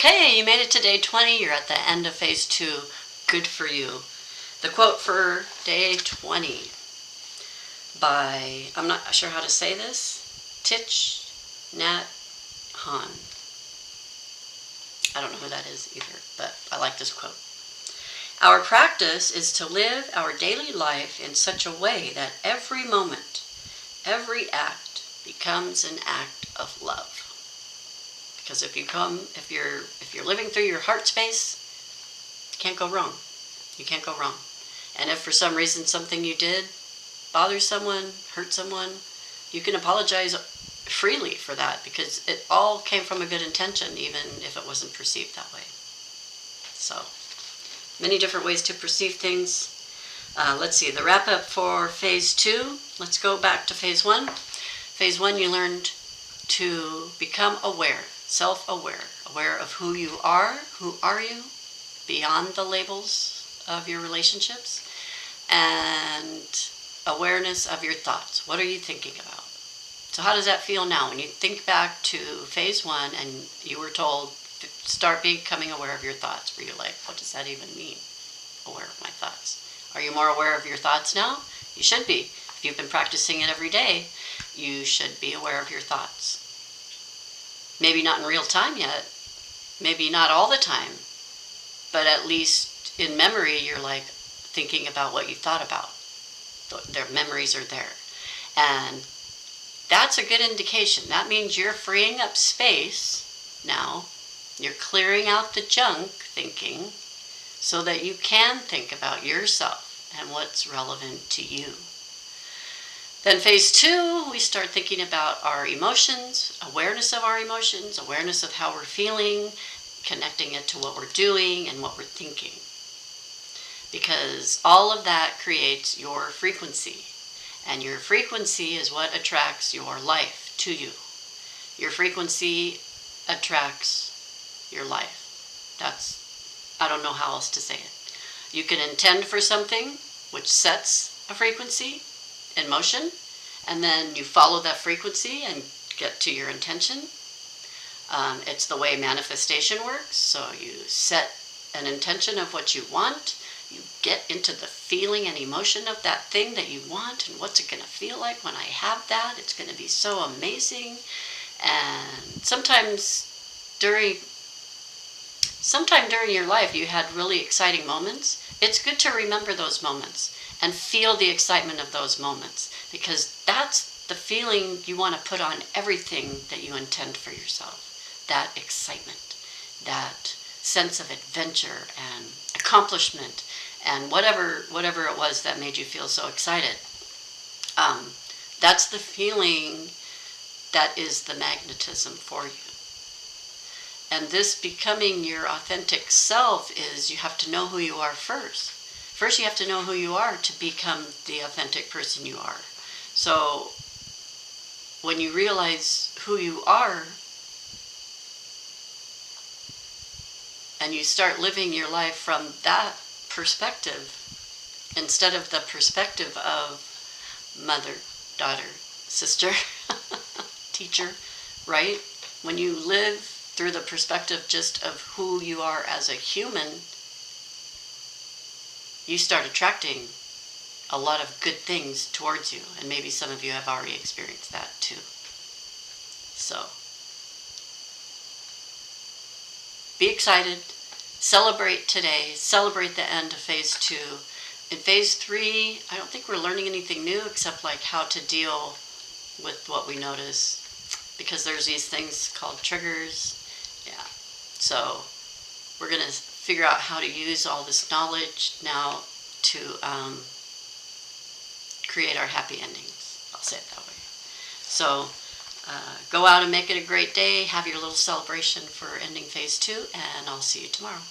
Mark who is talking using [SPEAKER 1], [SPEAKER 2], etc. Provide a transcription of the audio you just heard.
[SPEAKER 1] Okay, you made it to day 20. You're at the end of phase 2. Good for you. The quote for day 20 by, I'm not sure how to say this, Thich Nhat Hanh. I don't know who that is either, but I like this quote. Our practice is to live our daily life in such a way that every moment, every act becomes an act of love. Because if you're living through your heart space, you can't go wrong. You can't go wrong. And if for some reason something you did bothers someone, hurt someone, you can apologize freely for that, because it all came from a good intention, even if it wasn't perceived that way. So, many different ways to perceive things. Let's see, the wrap up for phase 2. Let's go back to phase 1. Phase 1, you learned to become aware, self-aware, aware of who you are, who are you, beyond the labels of your relationships, and awareness of your thoughts. What are you thinking about? So how does that feel now when you think back to phase 1 and you were told, start becoming aware of your thoughts? Were you like, what does that even mean? Aware of my thoughts. Are you more aware of your thoughts now? You should be. If you've been practicing it every day, you should be aware of your thoughts. Maybe not in real time yet. Maybe not all the time. But at least in memory, you're like thinking about what you thought about. Their memories are there. And that's a good indication. That means you're freeing up space now. You're clearing out the junk thinking so that you can think about yourself and what's relevant to you. Then phase 2, we start thinking about our emotions, awareness of our emotions, awareness of how we're feeling, connecting it to what we're doing and what we're thinking. Because all of that creates your frequency. And your frequency is what attracts your life to you. Your frequency attracts your life. I don't know how else to say it. You can intend for something which sets a frequency in motion, and then you follow that frequency and get to your intention. It's the way manifestation works. So you set an intention of what you want. You get into the feeling and emotion of that thing that you want, and what's it going to feel like when I have that? It's going to be so amazing. And sometime during your life you had really exciting moments. It's good to remember those moments and feel the excitement of those moments, because that's the feeling you want to put on everything that you intend for yourself. That excitement, that sense of adventure and accomplishment, and whatever it was that made you feel so excited. That's the feeling that is the magnetism for you. And this becoming your authentic self is, you have to know who you are first. First you have to know who you are to become the authentic person you are. So when you realize who you are, and you start living your life from that perspective, instead of the perspective of mother, daughter, sister, teacher, right? When you live through the perspective just of who you are as a human, you start attracting a lot of good things towards you. And maybe some of you have already experienced that too. So, be excited. Celebrate today. Celebrate the end of phase 2. In phase 3, I don't think we're learning anything new except like how to deal with what we notice, because there's these things called triggers. Yeah. So we're going to figure out how to use all this knowledge now to create our happy endings. I'll say it that way. So go out and make it a great day. Have your little celebration for ending phase 2, and I'll see you tomorrow.